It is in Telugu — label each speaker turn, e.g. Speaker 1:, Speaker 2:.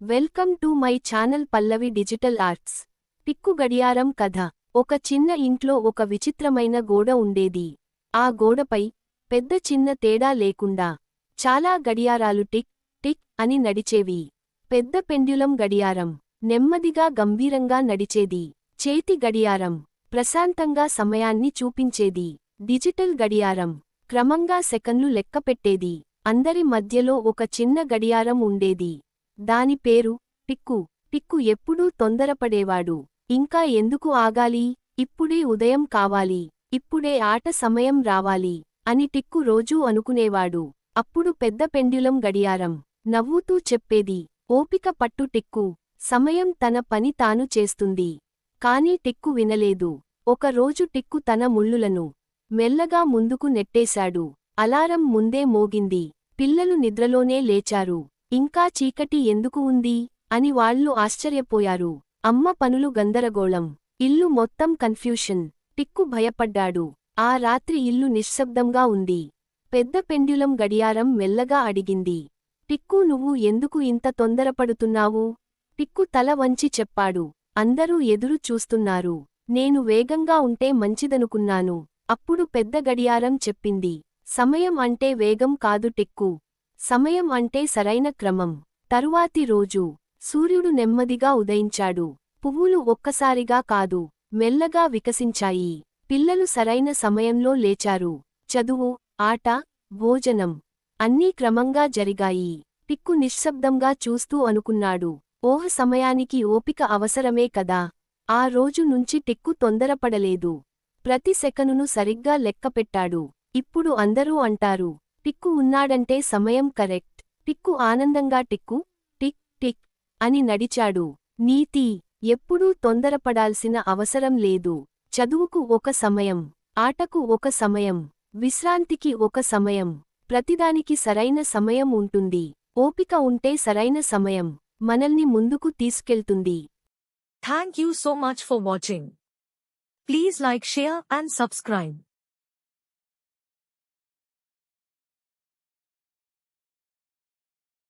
Speaker 1: Welcome to my channel Pallavi digital arts. టిక్కు గడియారం కథ. ఒక చిన్న ఇంట్లో ఒక విచిత్రమైన గోడ ఉండేది. ఆ గోడపై పెద్ద చిన్న తేడా లేకుండా చాలా గడియారాలు టిక్ టిక్ అని నడిచేవి. పెద్ద పెండ్యులం గడియారం నెమ్మదిగా గంభీరంగా నడిచేది. చేతి గడియారం ప్రశాంతంగా సమయాన్ని చూపించేది. డిజిటల్ గడియారం క్రమంగా సెకన్లు లెక్కపెట్టేది. అందరి మధ్యలో ఒక చిన్న గడియారం ఉండేది. దాని పేరు టిక్కు. టిక్కు ఎప్పుడూ తొందరపడేవాడు. ఇంకా ఎందుకు ఆగాలి? ఇప్పుడే ఉదయం కావాలి, ఇప్పుడే ఆట సమయం రావాలి అని టిక్కు రోజూ అనుకునేవాడు. అప్పుడు పెద్ద పెండ్యులం గడియారం నవ్వుతూ చెప్పేది, ఓపిక పట్టు టిక్కు, సమయం తన పని తాను చేస్తుంది. కాని టిక్కు వినలేదు. ఒక రోజు టిక్కు తన ముళ్ళులను మెల్లగా ముందుకు నెట్టేశాడు. అలారం ముందే మోగింది. పిల్లలు నిద్రలోనే లేచారు. ఇంకా చీకటి ఎందుకు ఉంది అని వాళ్లు ఆశ్చర్యపోయారు. అమ్మ పనులు గందరగోళం, ఇల్లు మొత్తం కన్ఫ్యూషన్. టిక్కు భయపడ్డాడు. ఆ రాత్రి ఇల్లు నిశ్శబ్దంగా ఉంది. పెద్ద పెండ్యులం గడియారం మెల్లగా అడిగింది, టిక్కు, నువ్వు ఎందుకు ఇంత తొందరపడుతున్నావు? టిక్కు తల వంచి చెప్పాడు, అందరూ ఎదురు చూస్తున్నారు. నేను వేగంగా ఉంటే మంచిదనుకున్నాను. అప్పుడు పెద్ద గడియారం చెప్పింది, సమయం అంటే వేగం కాదు టిక్కు, సమయం అంటే సరైన క్రమం. తరువాతి రోజు సూర్యుడు నెమ్మదిగా ఉదయించాడు. పువ్వులు ఒక్కసారిగా కాదు, మెల్లగా వికసించాయి. పిల్లలు సరైన సమయంలో లేచారు. చదువు, ఆట, భోజనం అన్నీ క్రమంగా జరిగాయి. టిక్కు నిశ్శబ్దంగా చూస్తూ అనుకున్నాడు, ఓహ్, సమయానికి ఓపిక అవసరమే కదా. ఆ రోజు నుంచి టిక్కు తొందరపడలేదు. ప్రతి సెకనును సరిగ్గా లెక్కపెట్టాడు. ఇప్పుడు అందరూ అంటారు, టిక్కు ఉన్నాడంటే సమయం కరెక్ట్. టిక్కు ఆనందంగా టిక్కు టిక్ టిక్ అని నడిచాడు. నీతి: ఎప్పుడూ తొందరపడాల్సిన అవసరం లేదు. చదువుకు ఒక సమయం, ఆటకు ఒక సమయం, విశ్రాంతికి ఒక సమయం. ప్రతిదానికి సరైన సమయం ఉంటుంది. ఓపిక ఉంటే సరైన సమయం మనల్ని ముందుకు తీసుకెళ్తుంది.
Speaker 2: Thank you so much for watching. Please like, share and subscribe.